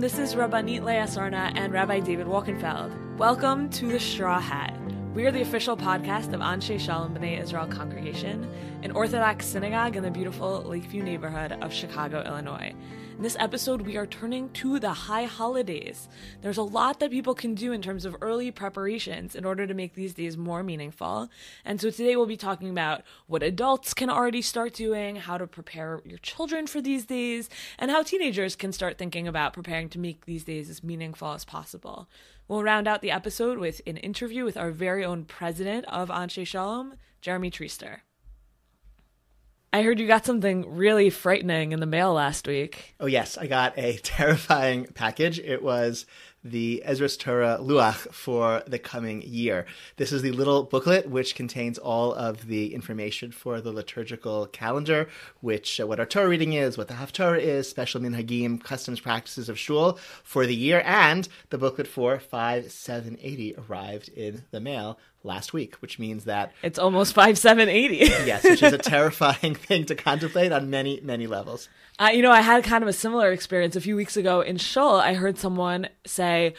this is Rabbanit Sarna and Rabbi David Wolkenfeld. Welcome to the Straw Hat. We are the official podcast of Anshe Shalom B'nai Israel Congregation, an Orthodox synagogue in the beautiful Lakeview neighborhood of Chicago, Illinois. In this episode, we are turning to the high holidays. There's a lot that people can do in terms of early preparations in order to make these days more meaningful. And so today we'll be talking about what adults can already start doing, how to prepare your children for these days, and how teenagers can start thinking about preparing to make these days as meaningful as possible. We'll round out the episode with an interview with our very own president of Anshe Shalom, Jeremy Treister. I heard you got something really frightening in the mail last week. Oh, yes. I got a terrifying package. It was the Ezra's Torah Luach for the coming year. This is the little booklet which contains all of the information for the liturgical calendar, which what our Torah reading is, what the Haftarah is, special minhagim, customs, practices of shul for the year, and the booklet for 5780 arrived in the mail last week, which means that it's almost 5780. Yes, which is a terrifying thing to contemplate on many, many levels. I had kind of a similar experience a few weeks ago in shul. I heard someone say,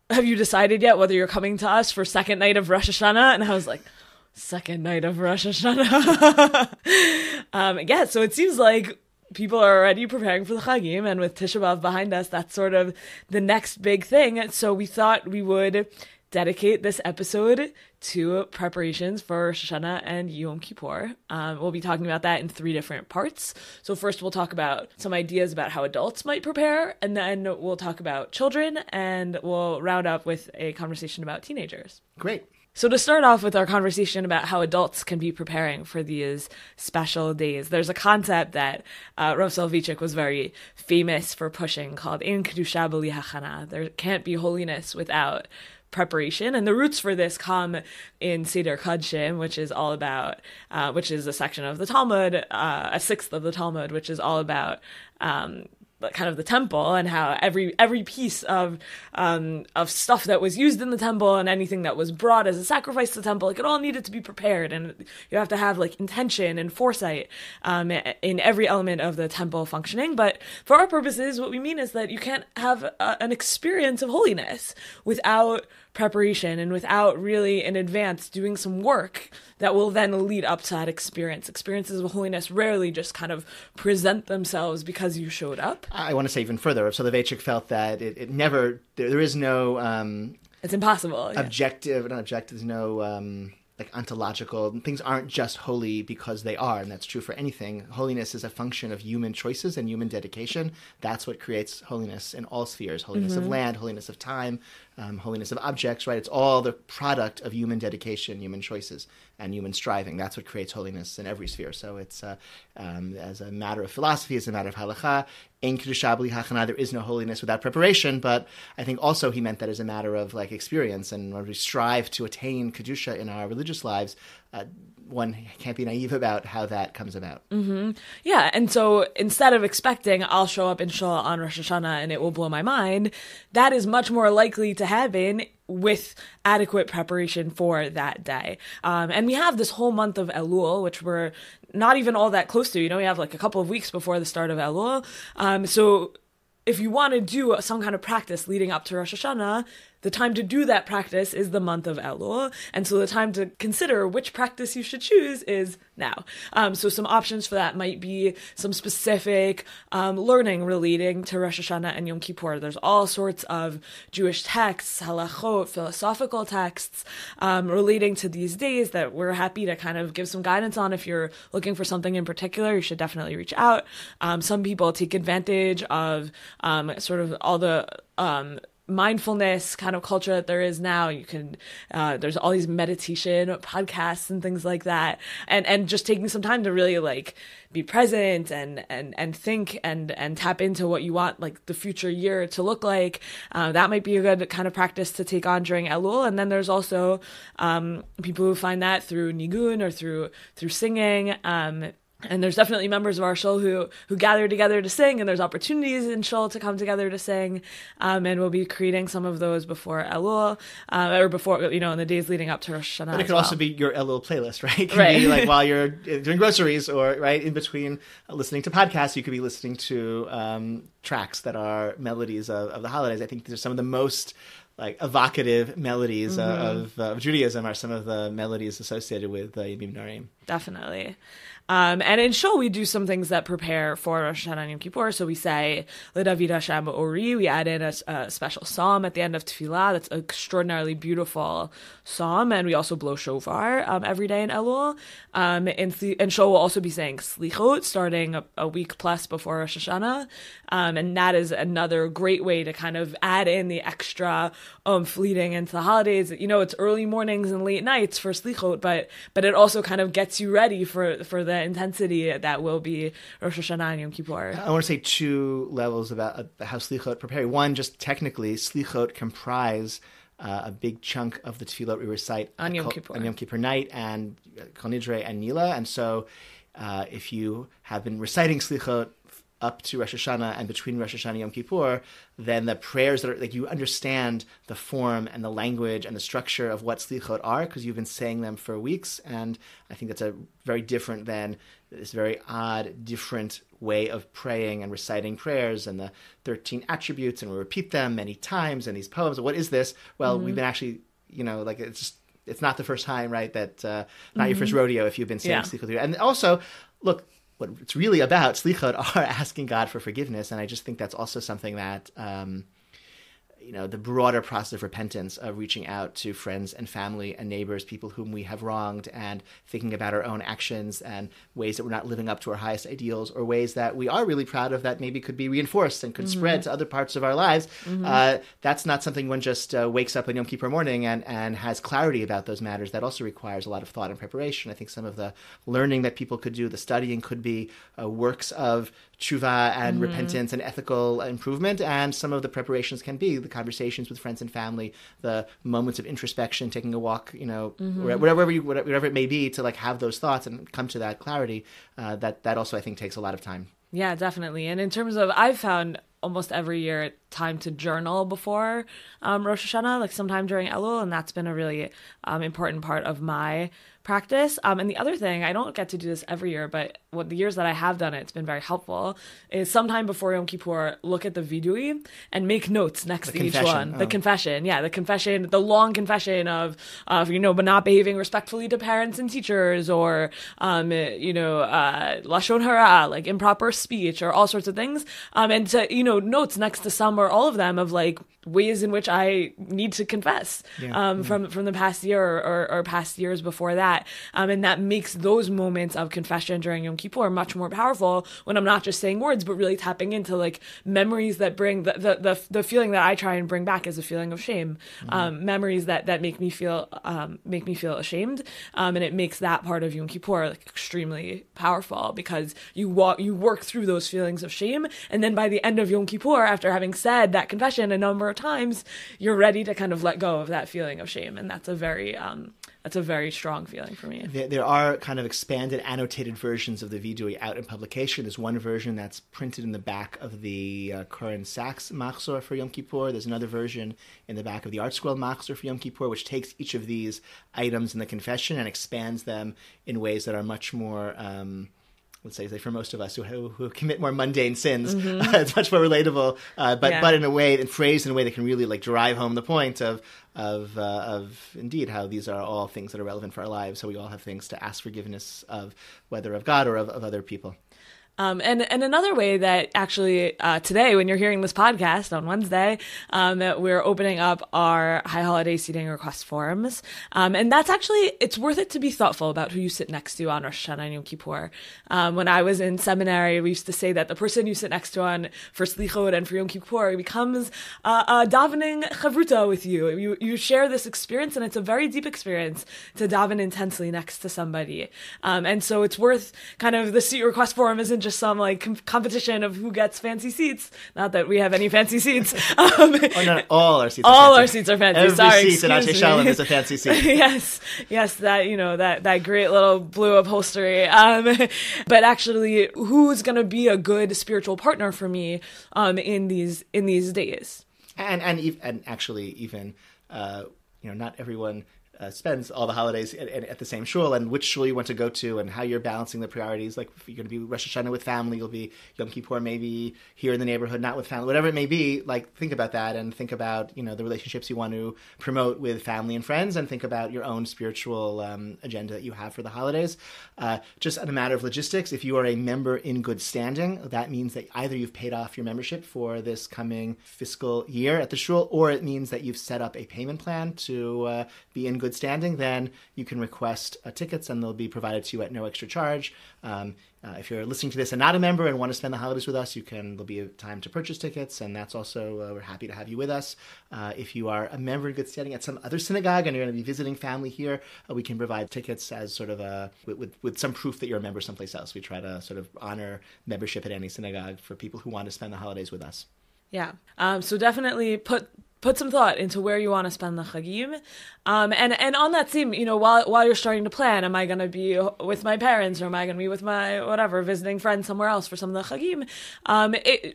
"Have you decided yet whether you're coming to us for second night of Rosh Hashanah?" And I was like, second night of Rosh Hashanah? Yeah, so it seems like people are already preparing for the Chagim, and with Tisha B'Av behind us, that's sort of the next big thing. So we thought we would dedicate this episode to preparations for Rosh Hashanah and Yom Kippur. We'll be talking about that in 3 different parts. So first we'll talk about some ideas about how adults might prepare, and then we'll talk about children, and we'll round up with a conversation about teenagers. Great. So to start off with our conversation about how adults can be preparing for these special days, there's a concept that Rav Soloveitchik was very famous for pushing called Ein Kedusha B'li Hachana. There can't be holiness without preparation, and the roots for this come in Seder Kodshim, which is all about, which is a section of the Talmud, a sixth of the Talmud, which is all about kind of the temple, and how every piece of stuff that was used in the temple and anything that was brought as a sacrifice to the temple, like, it all needed to be prepared, and you have to have like intention and foresight in every element of the temple functioning. But for our purposes, what we mean is that you can't have an experience of holiness without preparation and without really in advance doing some work that will then lead up to that experience. Experiences of holiness rarely just kind of present themselves because you showed up. I want to say even further. So the Vaetchanan felt that it never, there is no it's impossible. Objective, not objective, there's no like ontological, things aren't just holy because they are, and that's true for anything. Holiness is a function of human choices and human dedication. That's what creates holiness in all spheres. Holiness of land, holiness of time, holiness of objects, right? It's all the product of human dedication, human choices, and human striving. That's what creates holiness in every sphere. So it's, as a matter of philosophy, as a matter of halakha, Ein Kedusha B'li Hachana, there is no holiness without preparation, but I think also he meant that as a matter of like experience, and when we strive to attain Kedusha in our religious lives, one can't be naive about how that comes about. Mm-hmm. Yeah, and so instead of expecting I'll show up in shul on Rosh Hashanah and it will blow my mind, that is much more likely to happen with adequate preparation for that day. And we have this whole month of Elul, which we're not even all that close to. We have like a couple of weeks before the start of Elul. So if you want to do some kind of practice leading up to Rosh Hashanah, the time to do that practice is the month of Elul. And so the time to consider which practice you should choose is now. So some options for that might be some specific learning relating to Rosh Hashanah and Yom Kippur. There's all sorts of Jewish texts, halachot, philosophical texts relating to these days that we're happy to kind of give some guidance on. If you're looking for something in particular, you should definitely reach out. Some people take advantage of sort of all the mindfulness kind of culture that there is now. You can there's all these meditation podcasts and things like that, and just taking some time to really like be present and think and tap into what you want like the future year to look like. That might be a good kind of practice to take on during Elul. And then there's also people who find that through nigun or through singing. And there's definitely members of our shul who gather together to sing, and there's opportunities in shul to come together to sing. And we'll be creating some of those before Elul, or before, in the days leading up to Rosh Hashanah. But it could also be your Elul playlist, right? It could Right. be like while you're doing groceries, or right in between listening to podcasts, you could be listening to tracks that are melodies of the holidays. I think there's some of the most evocative melodies of Judaism are some of the melodies associated with Yemim Noraim. Definitely. And in shul, we do some things that prepare for Rosh Hashanah and Yom Kippur. So we say, L'David Hashem Ori. We add in a special psalm at the end of Tefillah. That's an extraordinarily beautiful psalm. And we also blow shofar every day in Elul. And shul will also be saying Slichot starting a week plus before Rosh Hashanah. And that is another great way to kind of add in the extra leading into the holidays. It's early mornings and late nights for Slichot, but it also kind of gets you ready for the intensity that will be Rosh Hashanah and Yom Kippur. I want to say two levels about how Slichot prepare. One, just technically, Slichot comprise a big chunk of the tefillot we recite on Yom Kippur night, and Kol Nidre and Nila. And so if you have been reciting Slichot up to Rosh Hashanah and between Rosh Hashanah and Yom Kippur, then the prayers that are you understand the form and the language and the structure of what Slichot are because you've been saying them for weeks. And I think that's a very different than this very odd, different way of praying and reciting prayers and the 13 attributes, and we repeat them many times in these poems. What is this? Well, we've been actually, it's not the first time, right? That not your first rodeo if you've been saying Slichot. And also, look, what it's really about, Slichot, are asking God for forgiveness. And I just think that's also something that, the broader process of repentance, of reaching out to friends and family and neighbors, people whom we have wronged, and thinking about our own actions and ways that we're not living up to our highest ideals, or ways that we are really proud of that maybe could be reinforced and could spread to other parts of our lives. That's not something one just wakes up on Yom Kippur morning and has clarity about those matters. That also requires a lot of thought and preparation. I think some of the learning that people could do, the studying, could be works of tshuva and repentance and ethical improvement, and some of the preparations can be the conversations with friends and family, the moments of introspection, taking a walk, whatever it may be, to have those thoughts and come to that clarity. That also I think takes a lot of time. Yeah, definitely. And in terms of, I've found almost every year time to journal before Rosh Hashanah, sometime during Elul, and that's been a really important part of my practice. And the other thing, I don't get to do this every year, but the years that I have done it, it's been very helpful, is sometime before Yom Kippur, look at the vidui and make notes next to each one. The confession, the long confession of not behaving respectfully to parents and teachers, or lashon hara, improper speech, or all sorts of things. And to notes next to some or all of them of ways in which I need to confess from the past year or past years before that. And that makes those moments of confession during Yom Kippur much more powerful when I'm not just saying words, but really tapping into memories that bring the feeling that I try and bring back is a feeling of shame. Memories that make me feel ashamed. And it makes that part of Yom Kippur extremely powerful, because you work through those feelings of shame, and then by the end of Yom Kippur, after having said that confession a number of times, you're ready to kind of let go of that feeling of shame. And that's a very strong feeling for me. There are kind of expanded, annotated versions of the vidui out in publication. There's one version that's printed in the back of the Koren Sachs Machzor for Yom Kippur. There's another version in the back of the Art Scroll Machzor for Yom Kippur, which takes each of these items in the confession and expands them in ways that are much more let's say for most of us who commit more mundane sins, it's much more relatable, but in a way, and phrased in a way that can really drive home the point of indeed how these are all things that are relevant for our lives. So we all have things to ask forgiveness of, whether of God or of other people. And another way that actually today, when you're hearing this podcast on Wednesday, that we're opening up our high holiday seating request forms. And that's actually, it's worth it to be thoughtful about who you sit next to on Rosh Hashanah and Yom Kippur. When I was in seminary, we used to say that the person you sit next to on for Slichot and for Yom Kippur becomes a davening chavruta with you. You share this experience, and it's a very deep experience to daven intensely next to somebody. And so it's worth kind of, the seat request form isn't just just some like competition of who gets fancy seats. Not that we have any fancy seats. No, all our seats are all fancy. our seats are fancy. Every Sorry, seat in Asher Shalom is a fancy seat. yes, that great little blue upholstery. But actually, who's going to be a good spiritual partner for me in these days? And actually, even not everyone spends all the holidays at the same shul, and which shul you want to go to, and how you're balancing the priorities. Like if you're going to be Rosh Hashanah with family, you'll be Yom Kippur maybe here in the neighborhood, not with family, whatever it may be. Like think about that, and think about the relationships you want to promote with family and friends, and think about your own spiritual agenda that you have for the holidays. Just on a matter of logistics, if you are a member in good standing, that means that either you've paid off your membership for this coming fiscal year at the shul, or it means that you've set up a payment plan to be in good standing. Then you can request tickets, and they'll be provided to you at no extra charge. If you're listening to this and not a member and want to spend the holidays with us, there'll be a time to purchase tickets, and that's also, we're happy to have you with us. If you are a member in good standing at some other synagogue and you're going to be visiting family here, we can provide tickets as sort of with some proof that you're a member someplace else. We try to sort of honor membership at any synagogue for people who want to spend the holidays with us. Yeah. So definitely put some thought into where you want to spend the Chagim. And on that theme, while you're starting to plan, am I going to be with my parents, or am I going to be with my, visiting friends somewhere else for some of the Chagim?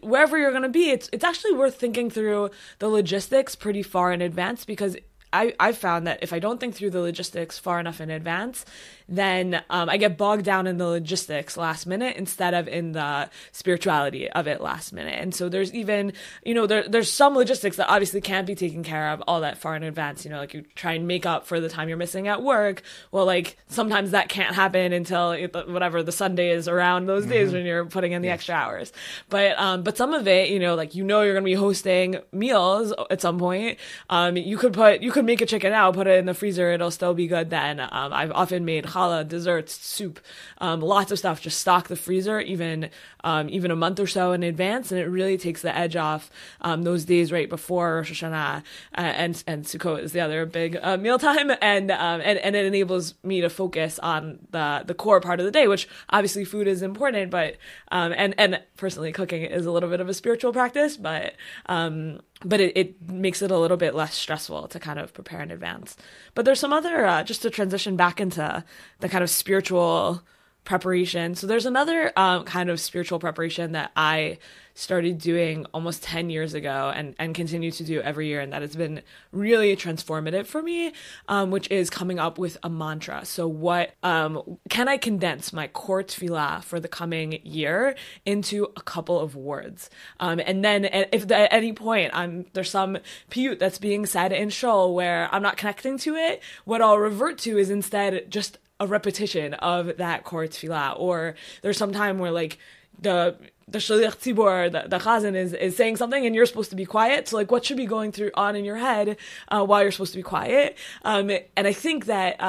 Wherever you're going to be, it's actually worth thinking through the logistics pretty far in advance, because I've found that if I don't think through the logistics far enough in advance, then I get bogged down in the logistics last minute instead of in the spirituality of it last minute. And so there's even, there's some logistics that obviously can't be taken care of all that far in advance. Like you try and make up for the time you're missing at work. Well, like sometimes that can't happen until the Sunday is around those days when you're putting in the extra hours. But some of it, you're going to be hosting meals at some point. You could make a chicken out, put it in the freezer, it'll still be good then. I've often made challah, desserts, soup, lots of stuff, just stock the freezer even a month or so in advance, and it really takes the edge off those days right before Rosh Hashanah, and Sukkot is the other big mealtime, and it enables me to focus on the core part of the day, which obviously food is important, but and personally cooking is a little bit of a spiritual practice, but it makes it a little bit less stressful to kind of prepare in advance. But there's some other, just to transition back into the kind of spiritual preparation. So there's another kind of spiritual preparation that I started doing almost 10 years ago and continue to do every year, and that has been really transformative for me, which is coming up with a mantra. So what can I condense my core tefillah for the coming year into a couple of words? And then if at any point there's some piyut that's being said in shul where I'm not connecting to it, what I'll revert to is instead just a repetition of that core tefillah. Or there's some time where like the shaliach tzibor, the chazan is saying something and you're supposed to be quiet. So like what should be going on in your head while you're supposed to be quiet? And I think that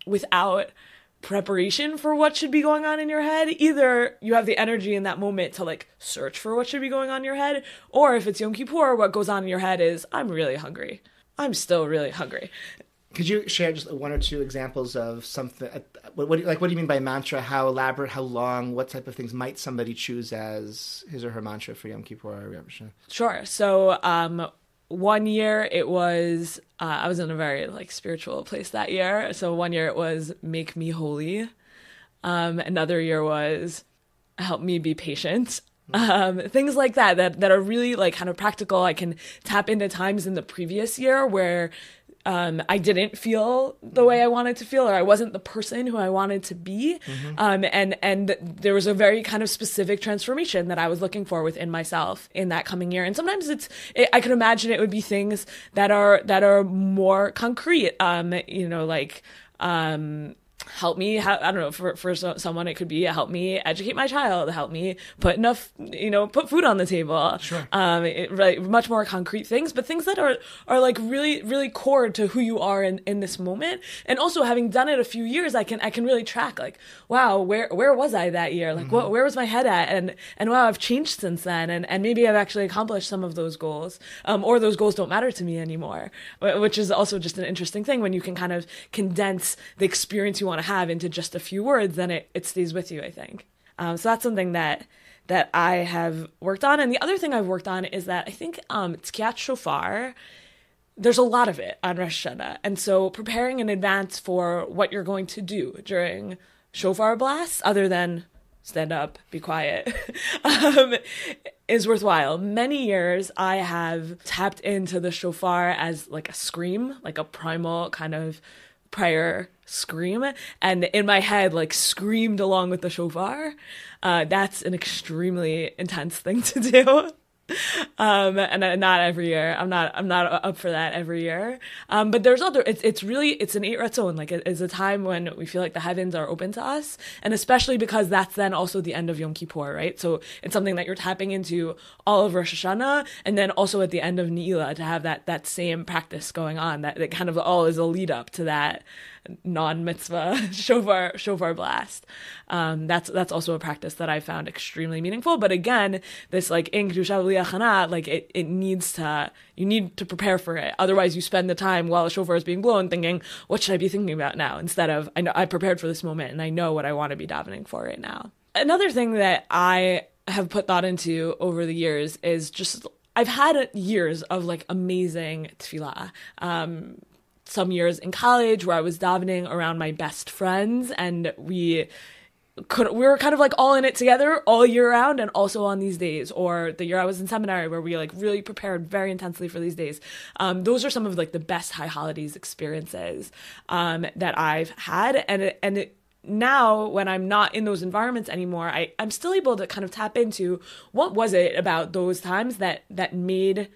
without preparation for what should be going on in your head, either you have the energy in that moment to like search for what should be going on in your head, or if it's Yom Kippur, what goes on in your head is, I'm really hungry. I'm still really hungry. Could you share just one or two examples of something? What do you mean by mantra? How elaborate? How long? What type of things might somebody choose as his or her mantra for Yom Kippur or Rabbanit? Sure. So one year it was I was in a very like spiritual place that year. So one year it was "Make me holy." Another year was "Help me be patient." Things like that are really like kind of practical. I can tap into times in the previous year where I didn't feel the way I wanted to feel, or I wasn't the person who I wanted to be. And there was a very kind of specific transformation that I was looking for within myself in that coming year. And sometimes I can imagine it would be things that are more concrete, help me, I don't know, for someone it could be help me educate my child, help me put food on the table. Sure. Much more concrete things, but things that are like really, really core to who you are in this moment. And also having done it a few years, I can really track like, wow, where was I that year? Like where was my head at? And wow, I've changed since then. And maybe I've actually accomplished some of those goals, or those goals don't matter to me anymore, which is also just an interesting thing when you can kind of condense the experience you want to have into just a few words, then it stays with you, I think. So that's something that I have worked on. And the other thing I've worked on is that I think Tkiyat Shofar, there's a lot of it on Rosh Hashanah. And so preparing in advance for what you're going to do during shofar blasts, other than stand up, be quiet, is worthwhile. Many years I have tapped into the shofar as like a scream, like a primal kind of prayer scream, and in my head like screamed along with the shofar. That's an extremely intense thing to do. And not every year. I'm not up for that every year. But there's other, it's an Eit Ratzon. Like it's a time when we feel like the heavens are open to us. And especially because that's then also the end of Yom Kippur, right? So it's something that you're tapping into all of Rosh Hashanah. And then also at the end of Ne'ilah to have that same practice going on, that kind of all is a lead up to that non-mitzvah shofar blast. That's also a practice that I found extremely meaningful. But again, this like in Kedusha V'Liachana, like it needs to, you need to prepare for it. Otherwise you spend the time while a shofar is being blown thinking, what should I be thinking about now? Instead of, I know I prepared for this moment and I know what I want to be davening for right now. Another thing that I have put thought into over the years is just, I've had years of like amazing tefillah. Some years in college where I was davening around my best friends, and we were kind of like all in it together all year round, and also on these days. Or the year I was in seminary where we like really prepared very intensely for these days. Those are some of like the best high holidays experiences that I've had, and now when I'm not in those environments anymore, I'm still able to kind of tap into what was it about those times that made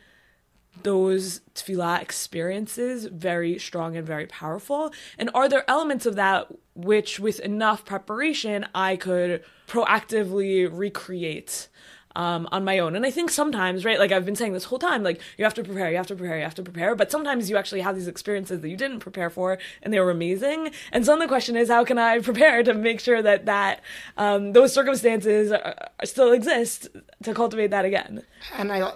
those tefillah experiences very strong and very powerful, and are there elements of that which with enough preparation I could proactively recreate on my own. And I think sometimes, right, like I've been saying this whole time, like you have to prepare, but sometimes you actually have these experiences that you didn't prepare for and they were amazing. And so then the question is, how can I prepare to make sure that those circumstances still exist to cultivate that again? And I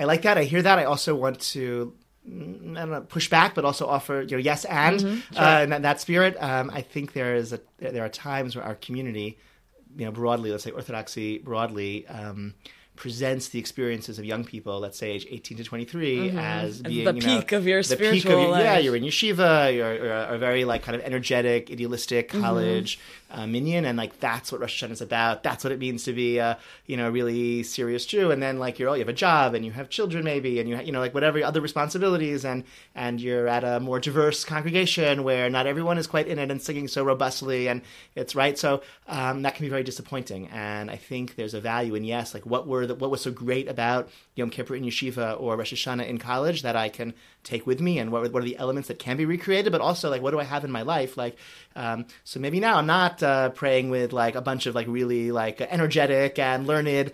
like that. I hear that. I also want to, I don't know, push back, but also offer, yes and in that spirit. I think there are times where our community, broadly, let's say Orthodoxy broadly, presents the experiences of young people, let's say age 18 to 23, as being the peak of your spiritual life. Yeah, you're in yeshiva, you're a very like kind of energetic, idealistic college minion, and like that's what Rosh Hashanah is about. That's what it means to be a really serious Jew. And then like you have a job and you have children maybe, and you like whatever other responsibilities, and you're at a more diverse congregation where not everyone is quite in it and singing so robustly, and it's right. So that can be very disappointing. And I think there's a value in what was so great about Yom Kippur in yeshiva or Rosh Hashanah in college that I can take with me, and what are the elements that can be recreated, but also like what do I have in my life, so maybe now I'm not praying with like a bunch of like really like energetic and learned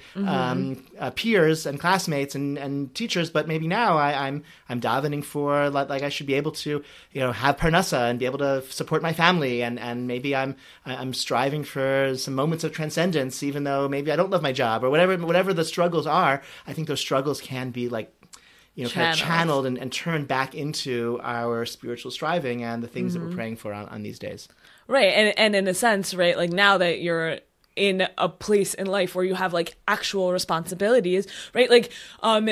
peers and classmates and teachers, but maybe now I'm davening for like I should be able to have parnasa and be able to support my family, and maybe I'm striving for some moments of transcendence even though maybe I don't love my job or whatever the struggles are. I think those struggles can be like kind of channeled and turned back into our spiritual striving and the things that we're praying for on these days. Right. And in a sense, right, like now that you're in a place in life where you have like actual responsibilities, right? Like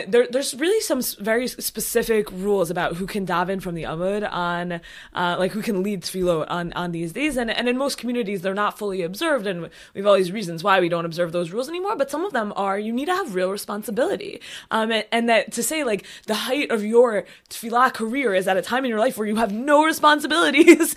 there's really some very specific rules about who can daven from the Amud on, like who can lead tefillot on these days. And in most communities, they're not fully observed. And we have all these reasons why we don't observe those rules anymore. But some of them are, you need to have real responsibility. And that to say like the height of your tefillah career is at a time in your life where you have no responsibilities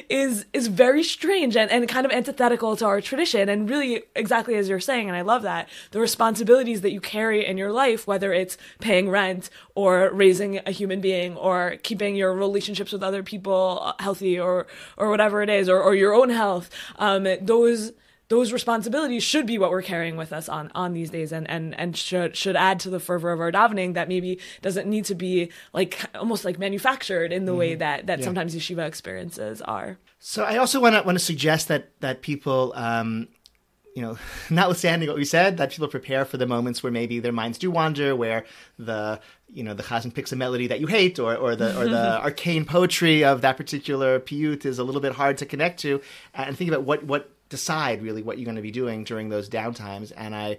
is very strange and kind of antithetical to our tradition. And really, exactly as you're saying, and I love that, the responsibilities that you carry in your life, whether it's paying rent or raising a human being or keeping your relationships with other people healthy or whatever it is, or your own health, those responsibilities should be what we're carrying with us on these days, and should add to the fervor of our davening that maybe doesn't need to be like almost like manufactured in the way that sometimes yeshiva experiences are. So I also want to suggest that people, notwithstanding what we said, that people prepare for the moments where maybe their minds do wander, where the chazan picks a melody that you hate, or the arcane poetry of that particular piyut is a little bit hard to connect to, and think about decide really what you're going to be doing during those downtimes. And I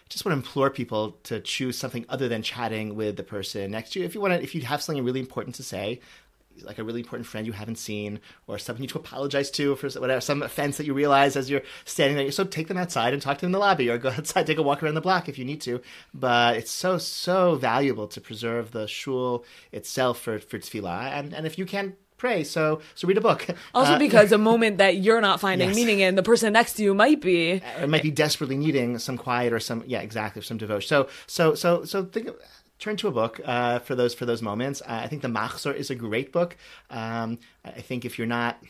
just want to implore people to choose something other than chatting with the person next to you. If you have something really important to say, like a really important friend you haven't seen, or something you need to apologize to for whatever, some offense that you realize as you're standing there. So take them outside and talk to them in the lobby, or go outside, take a walk around the block if you need to. But it's so valuable to preserve the shul itself for tefillah. And if you can't pray, so read a book. Also because a moment that you're not finding Yes. meaning in, the person next to you might be. It might be desperately needing some quiet or some devotion. So think. Turn to a book for those moments. I think the Machzor is a great book. I think if you're not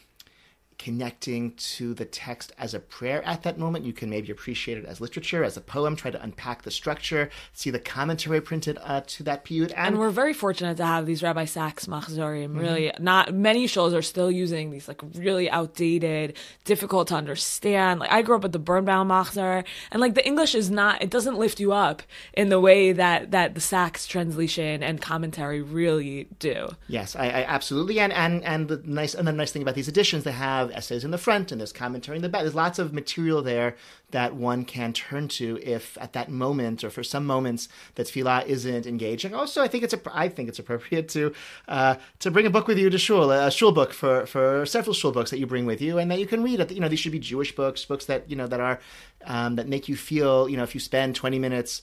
connecting to the text as a prayer at that moment, you can maybe appreciate it as literature, as a poem, try to unpack the structure, see the commentary printed to that piyut. And we're very fortunate to have these Rabbi Sachs Machzorim. Really, not many shuls are still using these like really outdated, difficult to understand. Like I grew up with the Birnbaum Machzor, and like the English is not, it doesn't lift you up in the way that the Sachs translation and commentary really do. Yes, I absolutely. And the nice thing about these editions, they have essays in the front and there's commentary in the back. There's lots of material there that one can turn to if at that moment or for some moments that tefillah isn't engaging. Also, I think it's appropriate to bring a book with you to shul, a shul book for several shul books that you bring with you and that you can read. These should be Jewish books that that are that make you feel. If you spend 20 minutes,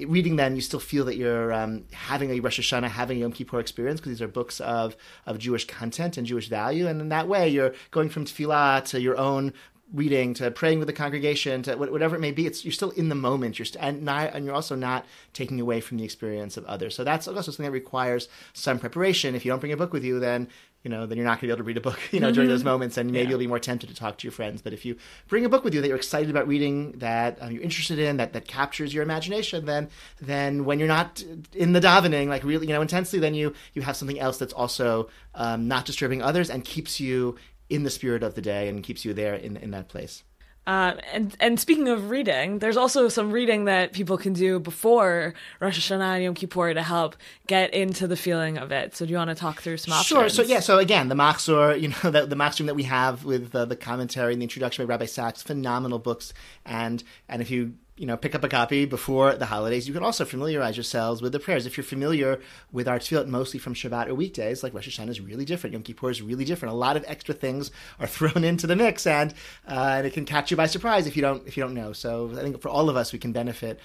reading them, you still feel that you're having a Rosh Hashanah, having a Yom Kippur experience, because these are books of Jewish content and Jewish value. And in that way, you're going from tefillah to your own reading to praying with the congregation to whatever it may be. You're still in the moment. And you're also not taking away from the experience of others. So that's also something that requires some preparation. If you don't bring a book with you, then you're not going to be able to read a book, during those moments, and maybe you'll be more tempted to talk to your friends. But if you bring a book with you that you're excited about reading, that you're interested in, that captures your imagination, then when you're not in the davening, like really, intensely, then you have something else that's also not disturbing others and keeps you in the spirit of the day and keeps you there in that place. And speaking of reading, there's also some reading that people can do before Rosh Hashanah and Yom Kippur to help get into the feeling of it. So do you want to talk through some options? Sure. So again, the Machzor, the Machzor that we have with the commentary and the introduction by Rabbi Sachs, phenomenal books. And if you pick up a copy before the holidays, you can also familiarize yourselves with the prayers. If you're familiar with our tefillot mostly from Shabbat or weekdays, like Rosh Hashanah is really different, Yom Kippur is really different. A lot of extra things are thrown into the mix, and it can catch you by surprise if you don't know. So I think for all of us, we can benefit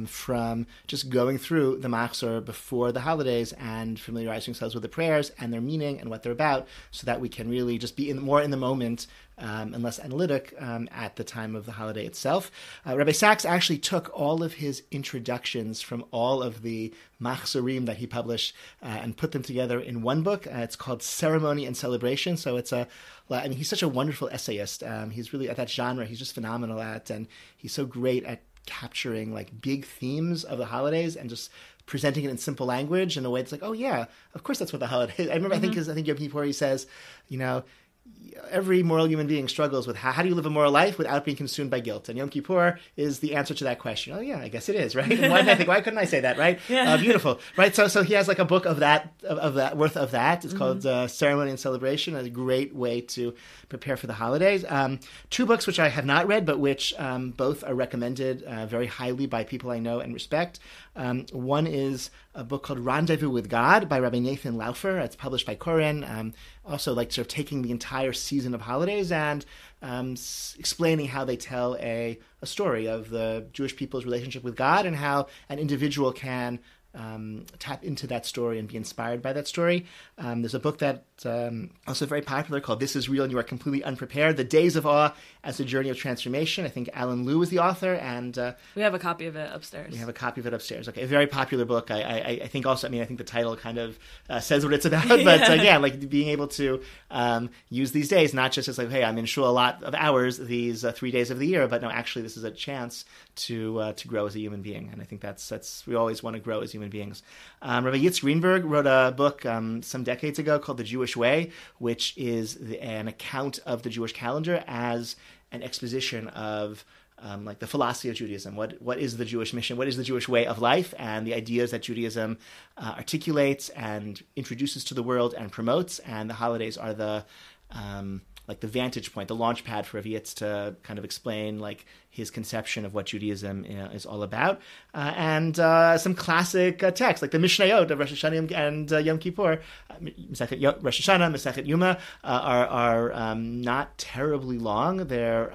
from just going through the Machzor before the holidays and familiarizing ourselves with the prayers and their meaning and what they're about, so that we can really just be more in the moment and less analytic at the time of the holiday itself. Rabbi Sachs actually took all of his introductions from all of the Machzorim that he published and put them together in one book. It's called Ceremony and Celebration. So he's such a wonderful essayist. He's really at that genre. He's just phenomenal at, and he's so great at capturing like big themes of the holidays and just presenting it in simple language in a way that's like, oh yeah, of course that's what the holiday. I remember, I think Yom Kippur, he says, every moral human being struggles with how do you live a moral life without being consumed by guilt? And Yom Kippur is the answer to that question. Oh yeah, I guess it is, right? And why couldn't I say that, right? Yeah. Beautiful, right? So he has like a book of that worth of that. It's called Ceremony and Celebration. A great way to prepare for the holidays. Two books which I have not read, but which both are recommended very highly by people I know and respect. One is a book called Rendezvous with God by Rabbi Nathan Laufer. It's published by Koren. Also like sort of taking the entire season of holidays and explaining how they tell a story of the Jewish people's relationship with God and how an individual can tap into that story and be inspired by that story. There's a book that's also very popular called This Is Real and You Are Completely Unprepared, The Days of Awe as a Journey of Transformation. I think Alan Liu is the author, and we have a copy of it upstairs. Okay, a very popular book. I think also, I think the title kind of says what it's about, but again, like being able to use these days, not just as like, hey, I'm in shul a lot of hours these 3 days of the year, but no, actually this is a chance to grow as a human being. And I think that's we always want to grow as human beings. Rabbi Yitz Greenberg wrote a book some decades ago called The Jewish Way, which is an account of the Jewish calendar as an exposition of like the philosophy of Judaism. What is the Jewish mission? What is the Jewish way of life? And the ideas that Judaism articulates and introduces to the world and promotes. And the holidays are the like the vantage point, the launch pad for Vaetz to kind of explain like his conception of what Judaism is all about, and some classic texts like the Mishnayot of Rosh Hashanah and Yom Kippur, Masechet Rosh Hashanah, Masechet Yuma, are not terribly long. There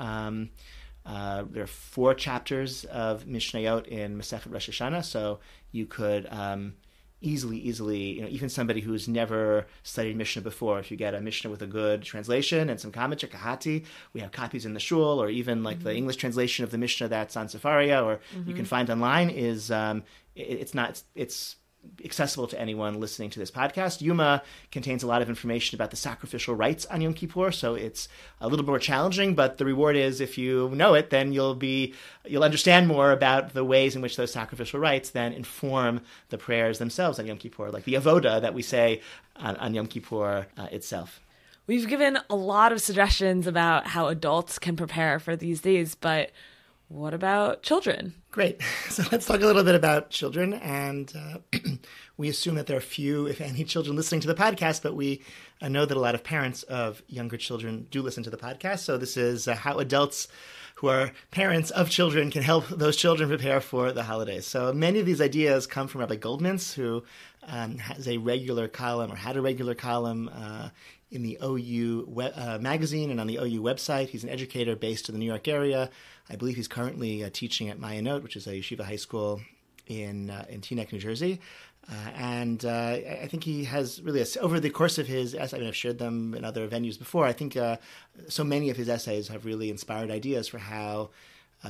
are 4 chapters of Mishnayot in Masechet Rosh Hashanah, so you could easily, even somebody who's never studied Mishnah before, if you get a Mishnah with a good translation and some commentary, Kahati, we have copies in the shul, or even like the English translation of the Mishnah that's on Sefaria, or you can find online, is it's accessible to anyone listening to this podcast. Yuma contains a lot of information about the sacrificial rites on Yom Kippur, so it's a little more challenging, but the reward is if you know it, then you'll understand more about the ways in which those sacrificial rites then inform the prayers themselves on Yom Kippur, like the avoda that we say on Yom Kippur itself. We've given a lot of suggestions about how adults can prepare for these days, but what about children? Great. So let's talk a little bit about children. And we assume that there are few, if any, children listening to the podcast, but we know that a lot of parents of younger children do listen to the podcast. So this is how adults who are parents of children can help those children prepare for the holidays. So many of these ideas come from Rabbi Goldmans, who has a regular column, or had a regular column in the OU magazine and on the OU website. He's an educator based in the New York area. I believe he's currently teaching at Mayanot, which is a yeshiva high school in Teaneck, New Jersey. And I think he has really, over the course of his essay, I've shared them in other venues before, I think so many of his essays have really inspired ideas for how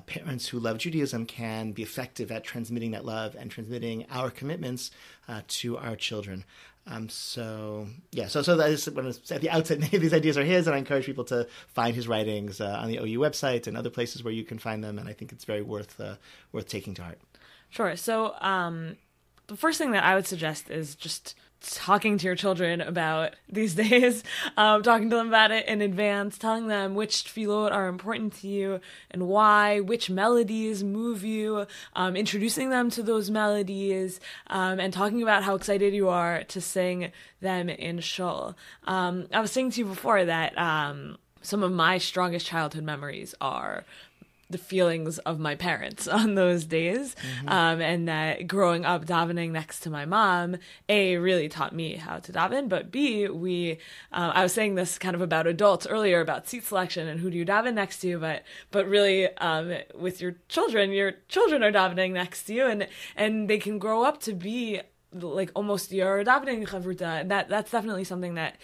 parents who love Judaism can be effective at transmitting that love and transmitting our commitments to our children. So that is, when at the outset, many of these ideas are his, and I encourage people to find his writings on the OU website and other places where you can find them, and I think it's very worth taking to heart. Sure. So the first thing that I would suggest is just talking to your children about these days, talking to them about it in advance, telling them which tefillot are important to you and why, which melodies move you, introducing them to those melodies, and talking about how excited you are to sing them in shul. I was saying to you before that some of my strongest childhood memories are the feelings of my parents on those days. And that growing up davening next to my mom, A, really taught me how to daven, but B, I was saying this kind of about adults earlier about seat selection and who do you daven next to, but really with your children are davening next to you, and they can grow up to be like almost your davening chavruta, and that's definitely something that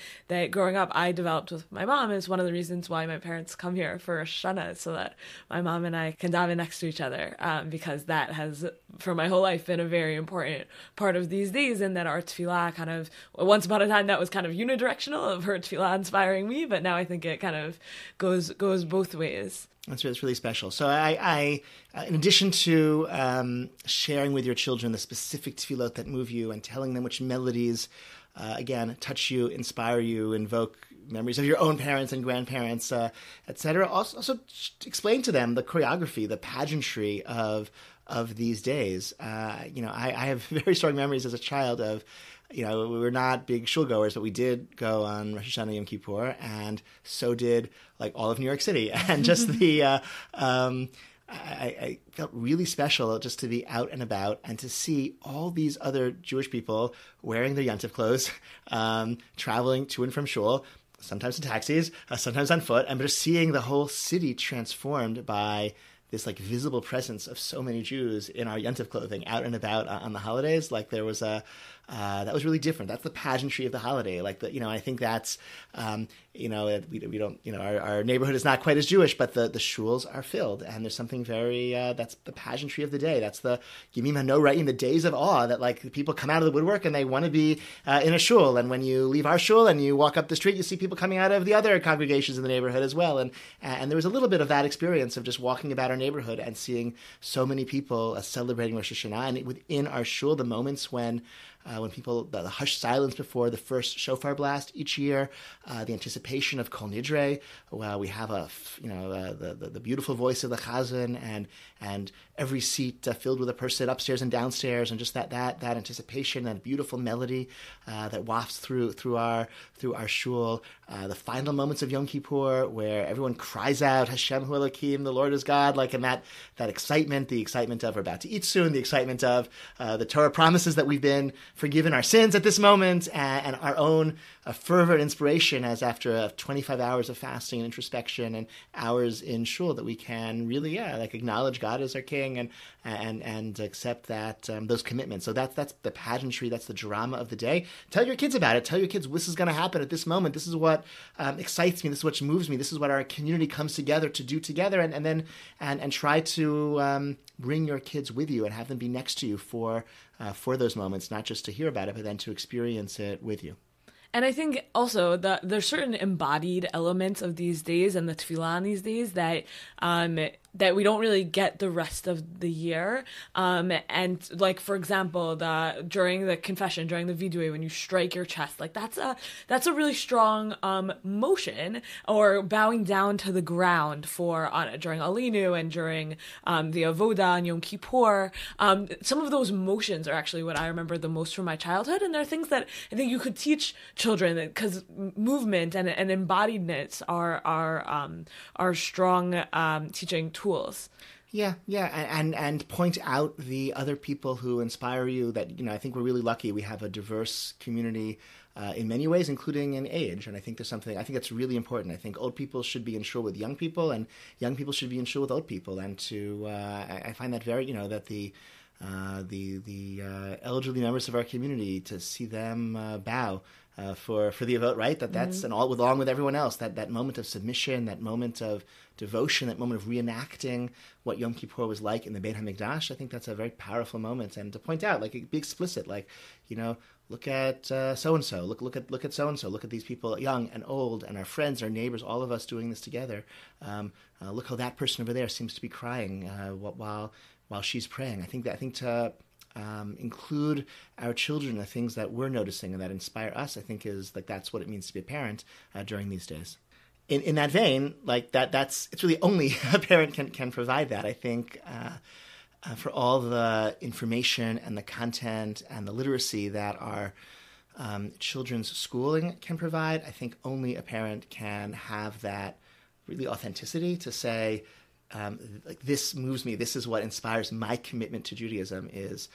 growing up I developed with my mom. Is one of the reasons why my parents come here for Rosh Hashanah, so that my mom and I can daven next to each other, because that has for my whole life been a very important part of these days, and that our tefillah kind of, once upon a time that was kind of unidirectional of her tefillah inspiring me, but now I think it kind of goes both ways. That's really special. So I in addition to sharing with your children the specific tefillot that move you and telling them which melodies, again, touch you, inspire you, invoke memories of your own parents and grandparents, etc., also explain to them the choreography, the pageantry of these days. I have very strong memories as a child of, we were not big shul goers, but we did go on Rosh Hashanah Yom Kippur, and so did like all of New York City. And just I felt really special just to be out and about and to see all these other Jewish people wearing their Yontif clothes, traveling to and from shul, sometimes in taxis, sometimes on foot, and just seeing the whole city transformed by this like visible presence of so many Jews in our Yontif clothing out and about on the holidays. Like there was that was really different. That's the pageantry of the holiday. Like I think that's, we don't, our neighborhood is not quite as Jewish, but the shuls are filled, and there's something very, that's the pageantry of the day. That's the Yemim HaNoraim, the days of awe, that like people come out of the woodwork and they want to be in a shul. And when you leave our shul and you walk up the street, you see people coming out of the other congregations in the neighborhood as well. And there was a little bit of that experience of just walking about our neighborhood and seeing so many people celebrating Rosh Hashanah, and within our shul, the moments when when people, the hushed silence before the first shofar blast each year, the anticipation of Kol Nidre. We have the beautiful voice of the chazan and every seat filled with a person upstairs and downstairs, and just that anticipation, that beautiful melody that wafts through our shul. The final moments of Yom Kippur, where everyone cries out, Hashem Hu Elokim, the Lord is God, like in that excitement, the excitement of we're about to eat soon, the excitement of the Torah promises that we've been forgiven our sins at this moment, and our own fervor and inspiration as after 25 hours of fasting and introspection and hours in shul that we can really, acknowledge God as our King and accept that those commitments. So that's the pageantry, that's the drama of the day. Tell your kids about it. Tell your kids this is going to happen at this moment. This is what excites me. This is what moves me. This is what our community comes together to do together, and then try to bring your kids with you and have them be next to you for those moments, not just to hear about it, but then to experience it with you. And I think also that there's certain embodied elements of these days and the tefillah on these days that we don't really get the rest of the year. And like, for example, during the confession, during the vidui, when you strike your chest, like that's a really strong motion, or bowing down to the ground during Alinu and during the Avodah and Yom Kippur. Some of those motions are actually what I remember the most from my childhood, and they're things that I think you could teach children, because movement and embodiedness are strong teaching tools. Yeah, and point out the other people who inspire you. That I think we're really lucky. We have a diverse community in many ways, including in age. And I think I think that's really important. I think old people should be in shul with young people, and young people should be in shul with old people. And I find that very, that the elderly members of our community, to see them bow for the avot, right? That's and along with everyone else, that moment of submission, that moment of devotion, that moment of reenacting what Yom Kippur was like in the Beit HaMikdash. I think that's a very powerful moment, and to point out, be explicit, look at so and so, look at so and so, look at these people, young and old, and our friends, our neighbors, all of us doing this together. Look how that person over there seems to be crying while she's praying. I think to include our children in the things that we're noticing and that inspire us, I think that's what it means to be a parent during these days. In that vein, it's really only a parent can provide that. I think for all the information and the content and the literacy that our children's schooling can provide, I think only a parent can have that really authenticity to say, this moves me. This is what inspires my commitment to Judaism, is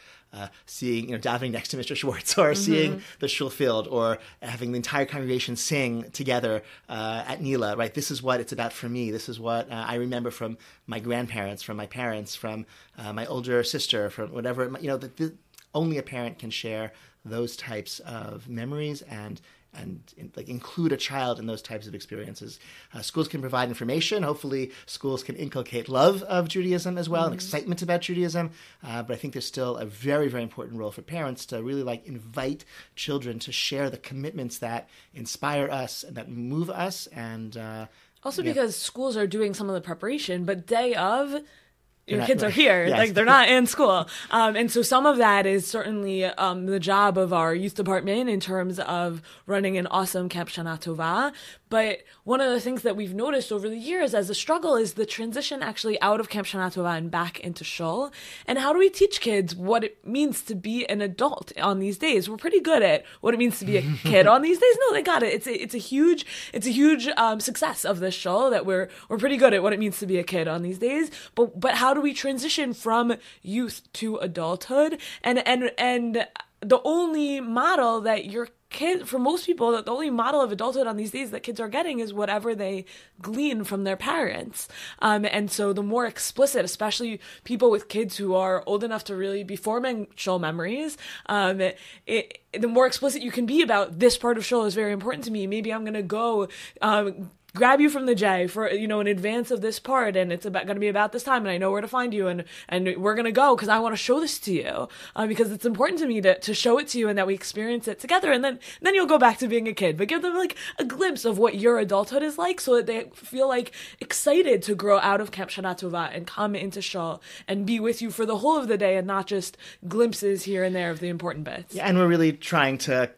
seeing, davening next to Mr. Schwartz, or seeing the shul filled, or having the entire congregation sing together at Nila, right? This is what it's about for me. This is what I remember from my grandparents, from my parents, from my older sister, from whatever, only a parent can share those types of memories and include a child in those types of experiences. Schools can provide information. Hopefully schools can inculcate love of Judaism as well, and excitement about Judaism. But I think there's still a very, very important role for parents to really invite children to share the commitments that inspire us and that move us. And also because schools are doing some of the preparation, but day of, your kids are right. here, Yes. they're not in school. And so some of that is certainly the job of our youth department in terms of running an awesome Camp Shana Tova. But one of the things that we've noticed over the years as a struggle is the transition actually out of Camp Shana Tova and back into shul. And how do we teach kids what it means to be an adult on these days? We're pretty good at what it means to be a kid on these days. No, they got it. It's a huge success of this shul that we're pretty good at what it means to be a kid on these days. But how do we transition from youth to adulthood? And the only model that your kids, for most people, the only model of adulthood on these days that kids are getting is whatever they glean from their parents. And so the more explicit, especially people with kids who are old enough to really be forming shul memories, the more explicit you can be about this part of shul is very important to me. Maybe I'm going to go grab you from the J for, in advance of this part, and it's going to be about this time, and I know where to find you, and we're going to go because I want to show this to you, because it's important to me to show it to you and that we experience it together, and then you'll go back to being a kid, but give them like a glimpse of what your adulthood is like so that they feel like excited to grow out of Camp Shana Tova and come into Shul and be with you for the whole of the day and not just glimpses here and there of the important bits. Yeah, and we're really trying to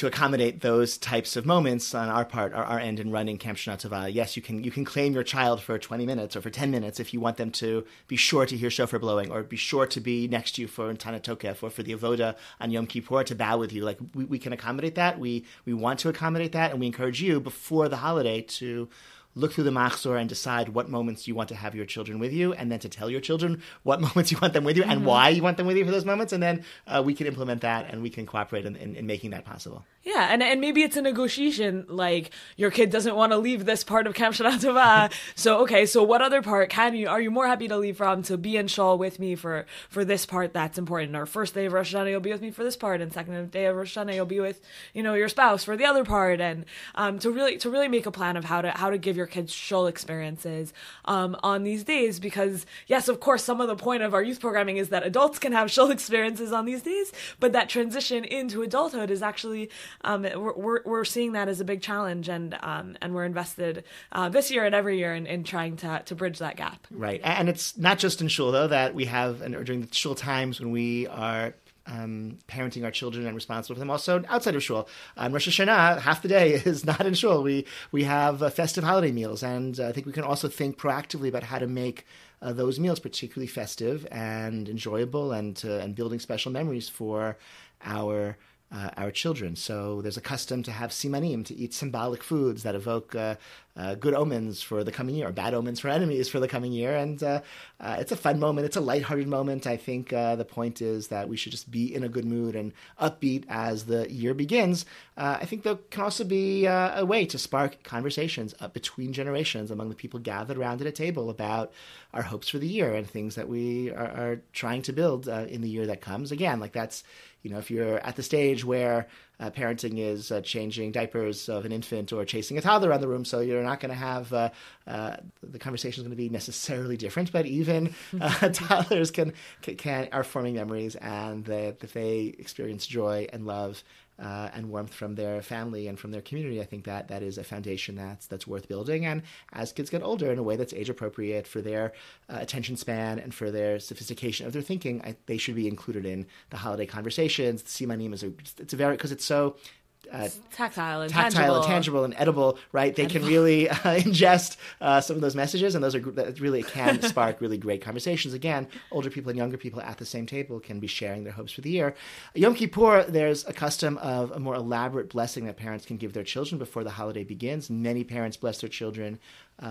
accommodate those types of moments on our part, our end in running Camp Shana Tova. Yes, you can claim your child for 20 minutes or for 10 minutes if you want them to be sure to hear shofar blowing or be sure to be next to you for Tana Tokef or for the Avoda on Yom Kippur to bow with you. Like we can accommodate that. We want to accommodate that, and we encourage you before the holiday to look through the machzor and decide what moments you want to have your children with you, and then to tell your children what moments you want them with you and why you want them with you for those moments, and then we can implement that and we can cooperate in making that possible. Yeah, and maybe it's a negotiation, like your kid doesn't want to leave this part of Camp Shana Tova, so what other part are you more happy to leave from to be in Shul with me for this part that's important, or first day of Rosh Hashanah you'll be with me for this part, and second day of Rosh Hashanah you'll be with your spouse for the other part, and to really make a plan of how to give your kids Shul experiences on these days, because yes, of course, some of the point of our youth programming is that adults can have Shul experiences on these days, but that transition into adulthood is actually we're seeing that as a big challenge, and we're invested this year and every year in trying to bridge that gap. Right, and it's not just in Shul though that we have, and during the Shul times when we are parenting our children and responsible for them. Also outside of Shul, on Rosh Hashanah, half the day is not in Shul. We have festive holiday meals, and I think we can also think proactively about how to make those meals particularly festive and enjoyable, and building special memories for our children. So there's a custom to have simanim, to eat symbolic foods that evoke good omens for the coming year, or bad omens for enemies for the coming year. And it's a fun moment. It's a lighthearted moment. I think the point is that we should just be in a good mood and upbeat as the year begins. I think there can also be a way to spark conversations between generations among the people gathered around at a table about our hopes for the year and things that we are trying to build in the year that comes. Again, like that's, if you're at the stage where parenting is changing diapers of an infant or chasing a toddler around the room, so you're not going to have the conversation is going to be necessarily different, but even toddlers are forming memories, and that if they experience joy and love and warmth from their family and from their community, I think that is a foundation that's worth building. And as kids get older, in a way that's age appropriate for their attention span and for their sophistication of their thinking, they should be included in the holiday conversations. The simanim because it's so tactile and tangible and edible, right? They can really ingest some of those messages, and that really can spark really great conversations. Again, older people and younger people at the same table can be sharing their hopes for the year. Yom Kippur, there's a custom of a more elaborate blessing that parents can give their children before the holiday begins. Many parents bless their children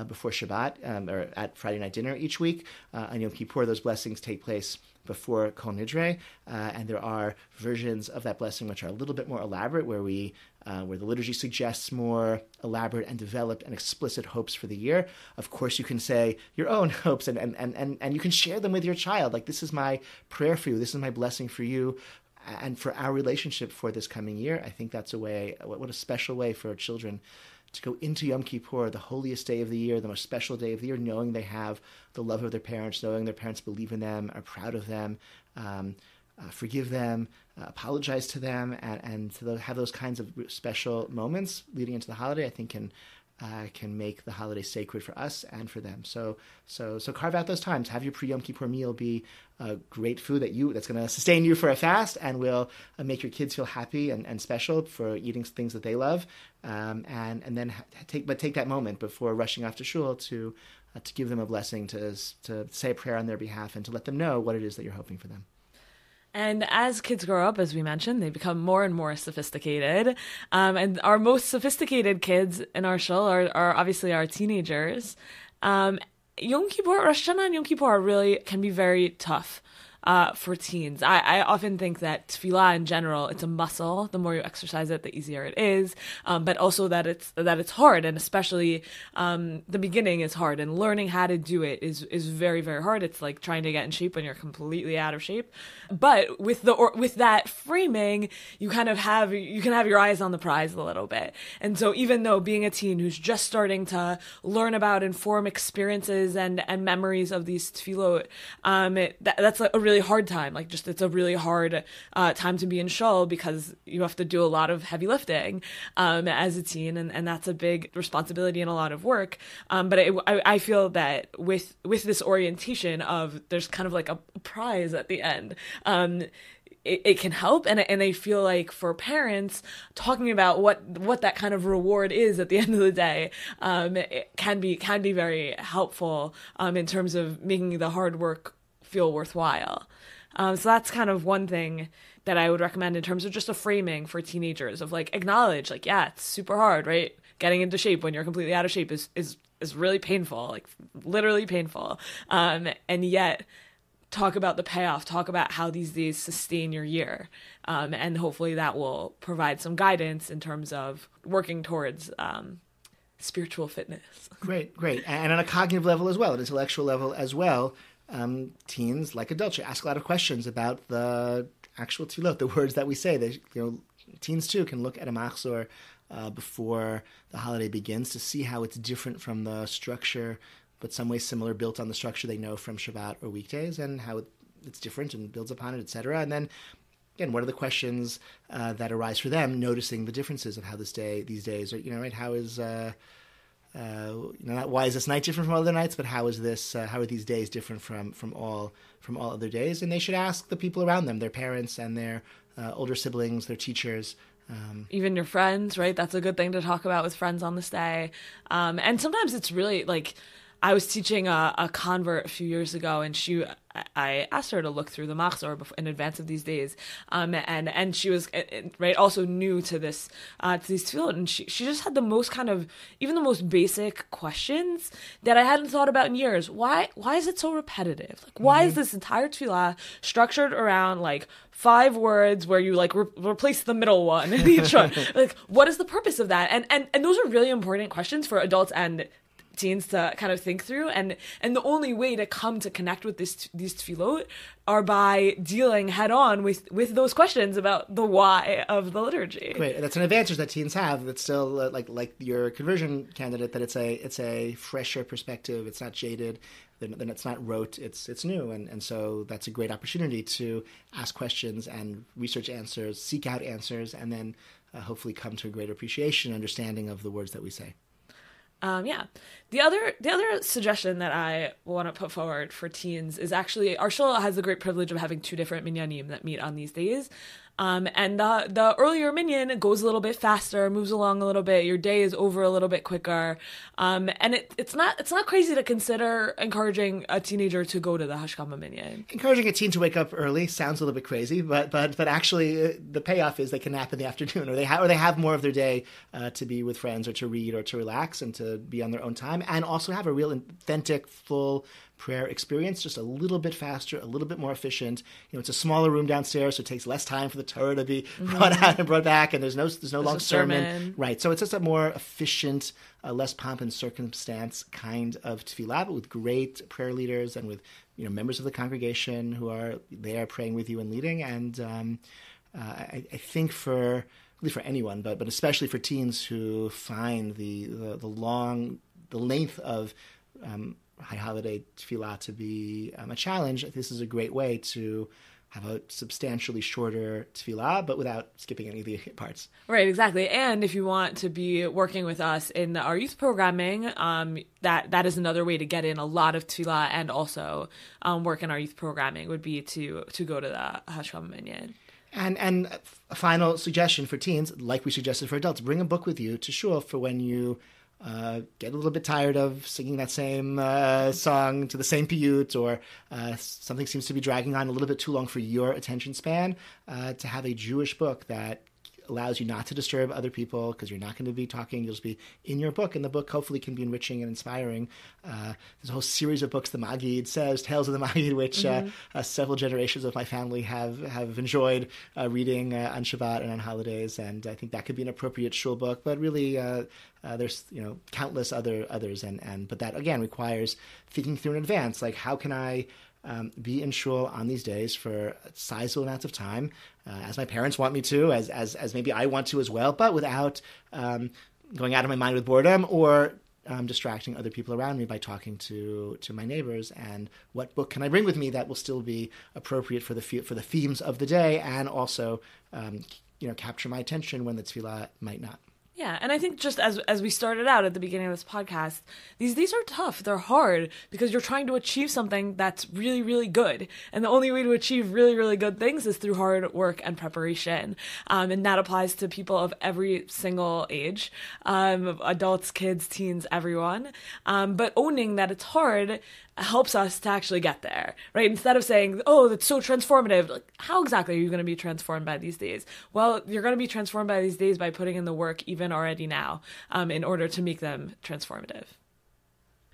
before Shabbat or at Friday night dinner each week. On Yom Kippur, those blessings take place before Kol Nidre, and there are versions of that blessing which are a little bit more elaborate, where the liturgy suggests more elaborate and developed and explicit hopes for the year. Of course, you can say your own hopes, and you can share them with your child. Like, this is my prayer for you, this is my blessing for you, and for our relationship for this coming year. I think that's what a special way for children to go into Yom Kippur, the holiest day of the year, the most special day of the year, knowing they have the love of their parents, knowing their parents believe in them, are proud of them, forgive them, apologize to them, and to have those kinds of special moments leading into the holiday, I think can make the holiday sacred for us and for them. So carve out those times. Have your pre-Yom Kippur meal be great food that's going to sustain you for a fast, and will make your kids feel happy and special for eating things that they love. And then take that moment before rushing off to shul to give them a blessing, to say a prayer on their behalf, and to let them know what it is that you're hoping for them. And as kids grow up, as we mentioned, they become more and more sophisticated. And our most sophisticated kids in our shul are obviously our teenagers. Yom Kippur, Rosh Hashanah and Yom Kippur really can be very tough for teens. I often think that tefillah in general, it's a muscle. The more you exercise it, the easier it is. But also that it's hard, and especially the beginning is hard, and learning how to do it is very, very hard. It's like trying to get in shape when you're completely out of shape. But with that framing, you can have your eyes on the prize a little bit. And so even though being a teen who's just starting to learn about and form experiences and memories of these tefillot, that's a really hard time. Like, just, it's a really hard time to be in shul, because you have to do a lot of heavy lifting as a teen, and that's a big responsibility and a lot of work. But I feel that with this orientation of, there's kind of like a prize at the end, it can help, and I feel like for parents, talking about what that kind of reward is at the end of the day, it can be very helpful in terms of making the hard work feel worthwhile. So that's kind of one thing that I would recommend in terms of just a framing for teenagers, of like, acknowledge, like, yeah, it's super hard, right? Getting into shape when you're completely out of shape is really painful, like literally painful, and yet talk about the payoff, talk about how these days sustain your year. And hopefully that will provide some guidance in terms of working towards spiritual fitness. Great. And on a cognitive level as well, an intellectual level as well, teens, like adults, ask a lot of questions about the actual tefillot, the words that we say. Teens too can look at a machzor before the holiday begins to see how it's different from the structure, but some way similar, built on the structure they know from Shabbat or weekdays, and how it's different and builds upon it, etc. And then, again, what are the questions that arise for them, noticing the differences of how these days are, right? How is, not why is this night different from other nights, but how is this, how are these days different from all other days? And they should ask the people around them, their parents and their older siblings, their teachers, even your friends, right? That's a good thing to talk about with friends on this day. And sometimes it's really like, I was teaching a convert a few years ago, and I asked her to look through the machzor in advance of these days, and she was also new to these tefillot, and she just had the most kind of, even the most basic questions that I hadn't thought about in years. Why is it so repetitive? Like, why is this entire tefillah structured around like 5 words where you like replace the middle one in each one? Like, what is the purpose of that? And those are really important questions for adults and teens to kind of think through, and the only way to come to connect with these tefillot are by dealing head on with those questions about the why of the liturgy. Great, that's an advantage that teens have. That's still like your conversion candidate, that it's a fresher perspective. It's not jaded. Then it's not rote. It's new, and so that's a great opportunity to ask questions and research answers, seek out answers, and then hopefully come to a greater appreciation, understanding of the words that we say. The other suggestion that I want to put forward for teens is actually, our shul has the great privilege of having 2 different minyanim that meet on these days. And the earlier minyan goes a little bit faster, moves along a little bit. Your day is over a little bit quicker. And it's not crazy to consider encouraging a teenager to go to the Hashkama minyan. Encouraging a teen to wake up early sounds a little bit crazy, but actually the payoff is they can nap in the afternoon, or they have more of their day to be with friends, or to read, or to relax, and to be on their own time, and also have a real authentic, full prayer experience, just a little bit faster, a little bit more efficient. It's a smaller room downstairs, so it takes less time for the Torah to be brought out and brought back, and there's no long sermon. Right, so it's just a more efficient, less pomp and circumstance kind of tefillah, but with great prayer leaders and with members of the congregation who are there praying with you and leading. And I think really for anyone, but especially for teens who find the length of high holiday tefillah to be a challenge, this is a great way to have a substantially shorter tefillah, but without skipping any of the parts. Right, exactly. And if you want to be working with us in our youth programming, that is another way to get in a lot of tefillah and also work in our youth programming, would be to go to the Hashkama minyan. And a final suggestion for teens, like we suggested for adults, bring a book with you to shul for when you get a little bit tired of singing that same song to the same piyut, or something seems to be dragging on a little bit too long for your attention span, to have a Jewish book that allows you not to disturb other people because you're not going to be talking. You'll just be in your book, and the book hopefully can be enriching and inspiring. There's a whole series of books the Maggid says, Tales of the Maggid, which several generations of my family have enjoyed reading on Shabbat and on holidays, and I think that could be an appropriate shul book. But really, there's countless others, but that again requires thinking through in advance, like how can I be in shul on these days for sizable amounts of time, as my parents want me to, as maybe I want to as well, but without going out of my mind with boredom or distracting other people around me by talking to my neighbors. And what book can I bring with me that will still be appropriate for the themes of the day, and also capture my attention when the tefillah might not. Yeah, and I think just as we started out at the beginning of this podcast, these are tough. They're hard because you're trying to achieve something that's really, really good. And the only way to achieve really, really good things is through hard work and preparation. And that applies to people of every single age, adults, kids, teens, everyone. But owning that it's hard helps us to actually get there, right? Instead of saying, oh, that's so transformative, like, how exactly are you going to be transformed by these days? Well, you're going to be transformed by these days by putting in the work even already now, in order to make them transformative.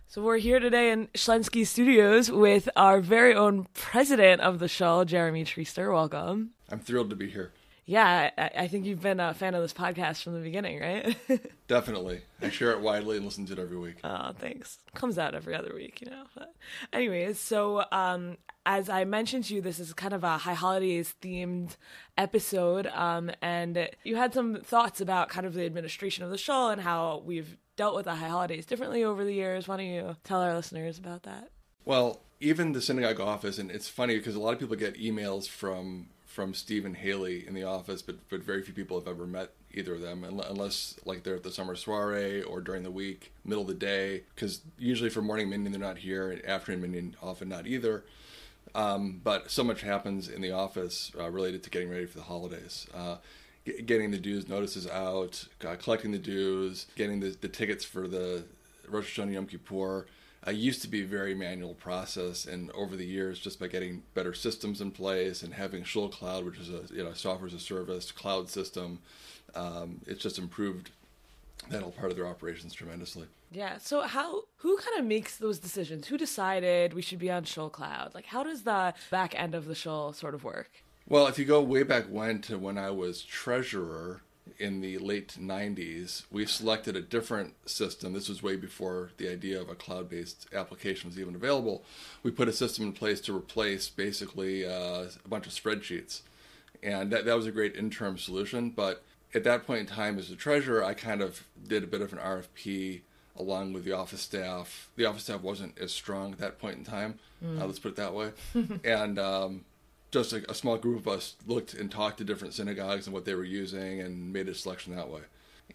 So we're here today in Schlensky Studios with our very own president of the shul, Jeremy Treister. Welcome. I'm thrilled to be here. Yeah, I think you've been a fan of this podcast from the beginning, right? Definitely. I share it widely and listen to it every week. Oh, thanks. Comes out every other week, But anyways, so as I mentioned to you, this is kind of a High Holidays themed episode, and you had some thoughts about kind of the administration of the shul and how we've dealt with the High Holidays differently over the years. Why don't you tell our listeners about that? Well, even the synagogue office, and it's funny because a lot of people get emails from Steve and Haley in the office, but very few people have ever met either of them, unless like they're at the summer soiree or during the week, middle of the day, because usually for morning minyan they're not here, and afternoon minyan often not either. But so much happens in the office related to getting ready for the holidays. Getting the dues notices out, collecting the dues, getting the tickets for the Rosh Hashanah Yom Kippur. Used to be a very manual process, and over the years, just by getting better systems in place and having Shul Cloud, which is a software as a service cloud system, it's just improved that whole part of their operations tremendously. Yeah. So who kind of makes those decisions? Who decided we should be on Shul Cloud? Like, how does the back end of the shul sort of work? Well, if you go way back when I was treasurer, in the late 90s, we selected a different system. This was way before the idea of a cloud-based application was even available. We put a system in place to replace basically a bunch of spreadsheets. And that was a great interim solution. But at that point in time, as a treasurer, I kind of did a bit of an RFP along with the office staff. The office staff wasn't as strong at that point in time. Let's put it that way. And just a small group of us looked and talked to different synagogues and what they were using and made a selection that way.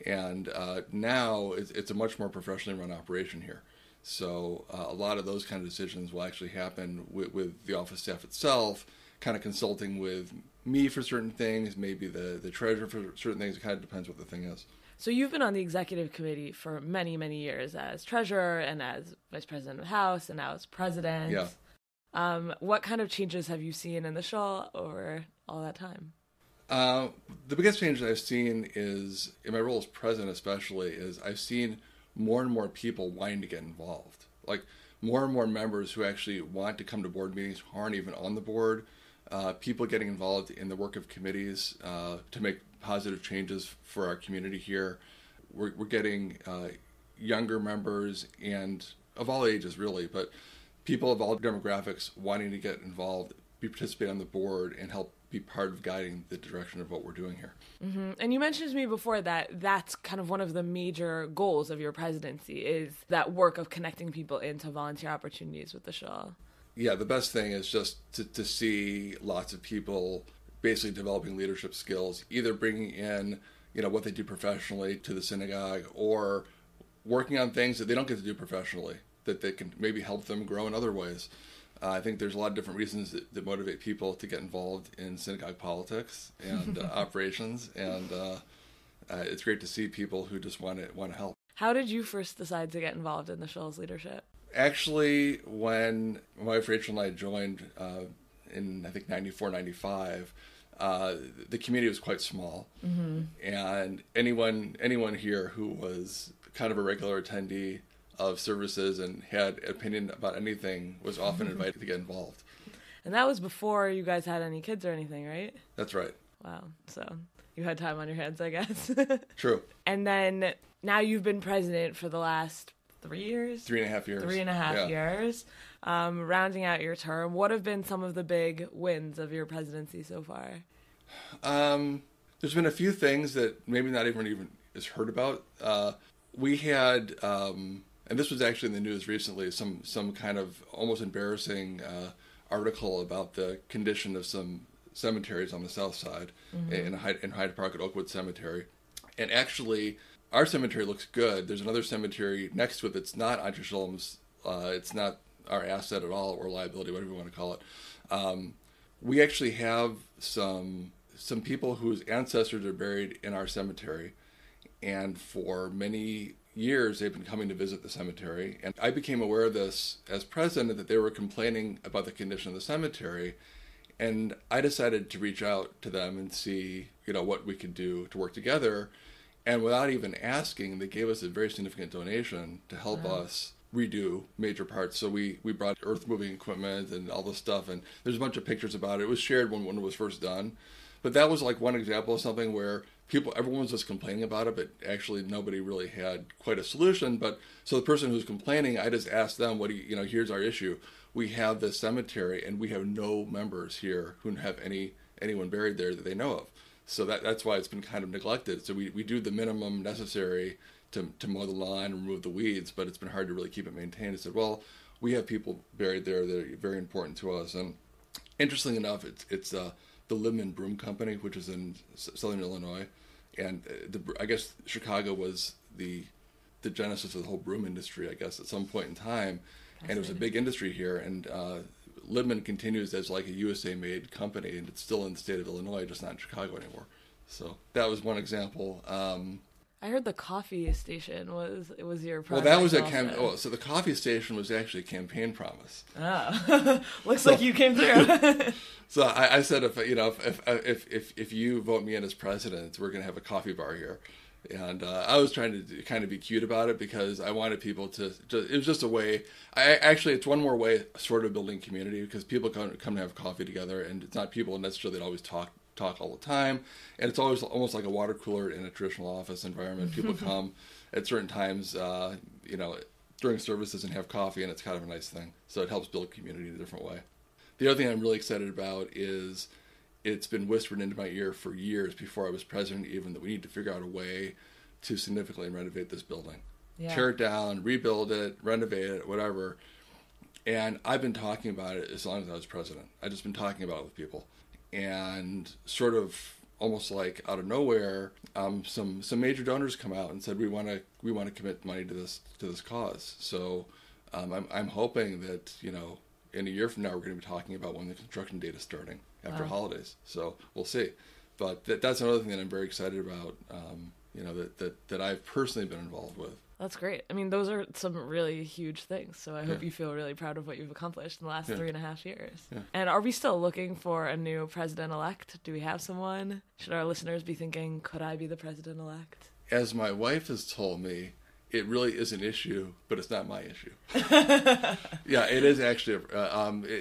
And now it's a much more professionally run operation here. So a lot of those kind of decisions will actually happen with the office staff itself, kind of consulting with me for certain things, maybe the treasurer for certain things. It kind of depends what the thing is. So you've been on the executive committee for many, many years as treasurer and as vice president of the House and now as president. Yeah. What kind of changes have you seen in the shul over all that time? The biggest change that I've seen is, in my role as president especially, is I've seen more and more people wanting to get involved. Like, more and more members who actually want to come to board meetings who aren't even on the board. People getting involved in the work of committees to make positive changes for our community here. We're getting younger members, and of all ages really, but people of all demographics wanting to get involved, participate on the board, and help be part of guiding the direction of what we're doing here. Mm-hmm. And you mentioned to me before that that's kind of one of the major goals of your presidency is that work of connecting people into volunteer opportunities with the shul. Yeah, the best thing is just to see lots of people basically developing leadership skills, either bringing in what they do professionally to the synagogue or working on things that they don't get to do professionally, that they can maybe help them grow in other ways. I think there's a lot of different reasons that motivate people to get involved in synagogue politics and operations, and it's great to see people who just want to help. How did you first decide to get involved in the shul's leadership? Actually, when my wife Rachel and I joined in, I think, 94, 95, the community was quite small, and anyone here who was kind of a regular attendee of services and had opinion about anything was often invited to get involved. And that was before you guys had any kids or anything, right? That's right. Wow. So you had time on your hands, I guess. True. And then now you've been president for the last 3 years? 3.5 years. 3.5 years. Rounding out your term, what have been some of the big wins of your presidency so far? There's been a few things that maybe not even is heard about. We had, and this was actually in the news recently, some kind of almost embarrassing article about the condition of some cemeteries on the south side, in Hyde Park at Oakwood Cemetery. And actually, our cemetery looks good. There's another cemetery next to it that's not Ante Shalom's. It's not our asset at all, or liability, whatever you want to call it. We actually have some people whose ancestors are buried in our cemetery, and for many years they've been coming to visit the cemetery. And I became aware of this as president, that they were complaining about the condition of the cemetery, and I decided to reach out to them and see, what we could do to work together. And without even asking, they gave us a very significant donation to help us redo major parts. So we brought earth moving equipment and all this stuff, and there's a bunch of pictures about it. It was shared when it was first done. But that was like one example of something where everyone was just complaining about it, but actually nobody really had quite a solution. But so the person who's complaining, I just asked them, here's our issue. We have this cemetery and we have no members here who have anyone buried there that they know of. So that's why it's been kind of neglected. So we do the minimum necessary to mow the lawn and remove the weeds, but it's been hard to really keep it maintained. I said, well, we have people buried there that are very important to us. And interestingly enough, it's the Libman Broom Company, which is in Southern Illinois. And I guess Chicago was the genesis of the whole broom industry, I guess, at some point in time. And it was a big industry here. And Libman continues as like a USA-made company, and it's still in the state of Illinois, just not in Chicago anymore. So that was one example. I heard the coffee station was your project. Well, that was so the coffee station was actually a campaign promise. Oh, looks like you came through. So I said, if you vote me in as president, we're going to have a coffee bar here. And I was trying to kind of be cute about it because I wanted people to. It was just a way. It's one more way, sort of building community, because people come to have coffee together, and it's not people necessarily that always talk all the time, and it's always almost like a water cooler in a traditional office environment. People come at certain times, during services and have coffee, and it's kind of a nice thing. So it helps build community in a different way. The other thing I'm really excited about is it's been whispered into my ear for years before I was president even, that we need to figure out a way to significantly renovate this building. Yeah. Tear it down, rebuild it, renovate it, whatever. And I've been talking about it as long as I was president. I've just been talking about it with people. And sort of almost like out of nowhere, some major donors come out and said, we want to commit money to this cause. So I'm hoping that, in a year from now, we're going to be talking about when the construction date is starting after holidays. So we'll see. But that's another thing that I'm very excited about, that I've personally been involved with. That's great. I mean, those are some really huge things. So I hope you feel really proud of what you've accomplished in the last 3.5 years. Yeah. And are we still looking for a new president-elect? Do we have someone? Should our listeners be thinking, could I be the president-elect? As my wife has told me, it really is an issue, but it's not my issue. Yeah, it is actually.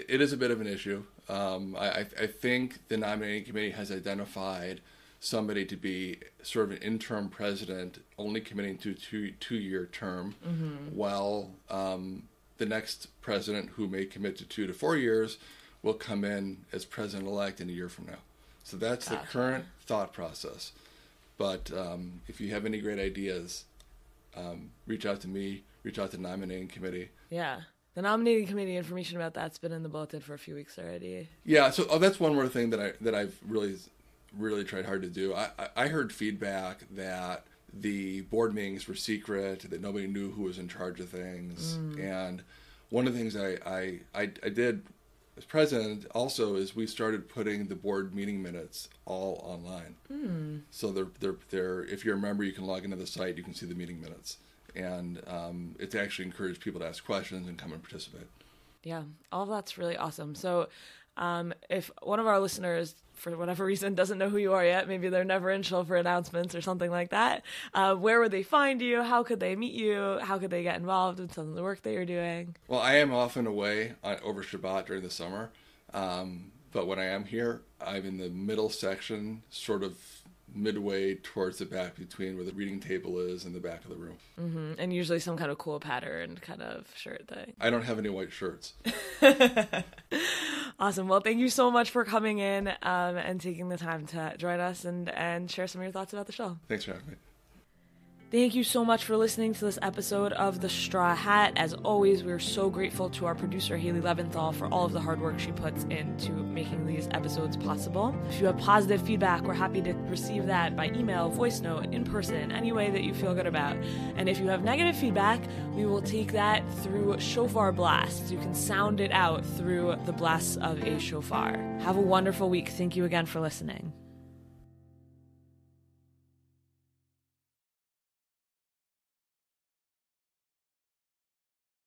It is a bit of an issue. I think the nominating committee has identified somebody to be sort of an interim president, only committing to a two-year term, while the next president, who may commit to 2 to 4 years, will come in as president-elect in a year from now. So that's the current thought process. But if you have any great ideas, reach out to me, reach out to the nominating committee. Yeah. The nominating committee information about that's been in the bulletin for a few weeks already. Yeah, so that's one more thing that I've really tried hard to do. I heard feedback that the board meetings were secret, that nobody knew who was in charge of things. And one of the things I did as president also is we started putting the board meeting minutes all online. So they're if you're a member, you can log into the site, you can see the meeting minutes. And it's actually encouraged people to ask questions and come and participate. Yeah, all of that's really awesome. So If one of our listeners, for whatever reason, doesn't know who you are yet, maybe they're never in Shul for announcements or something like that, where would they find you? How could they meet you? How could they get involved in some of the work that you're doing? Well, I am often away over Shabbat during the summer, but when I am here, I'm in the middle section, sort of midway towards the back between where the reading table is and the back of the room. Mm-hmm. And usually some kind of cool pattern kind of shirt thing. I don't have any white shirts. Awesome. Well, thank you so much for coming in and taking the time to join us and share some of your thoughts about the show. Thanks for having me. Thank you so much for listening to this episode of The Straw Hat. As always, we're so grateful to our producer, Haley Leventhal, for all of the hard work she puts into making these episodes possible. If you have positive feedback, we're happy to receive that by email, voice note, in person, any way that you feel good about. And if you have negative feedback, we will take that through shofar blasts. You can sound it out through the blasts of a shofar. Have a wonderful week. Thank you again for listening.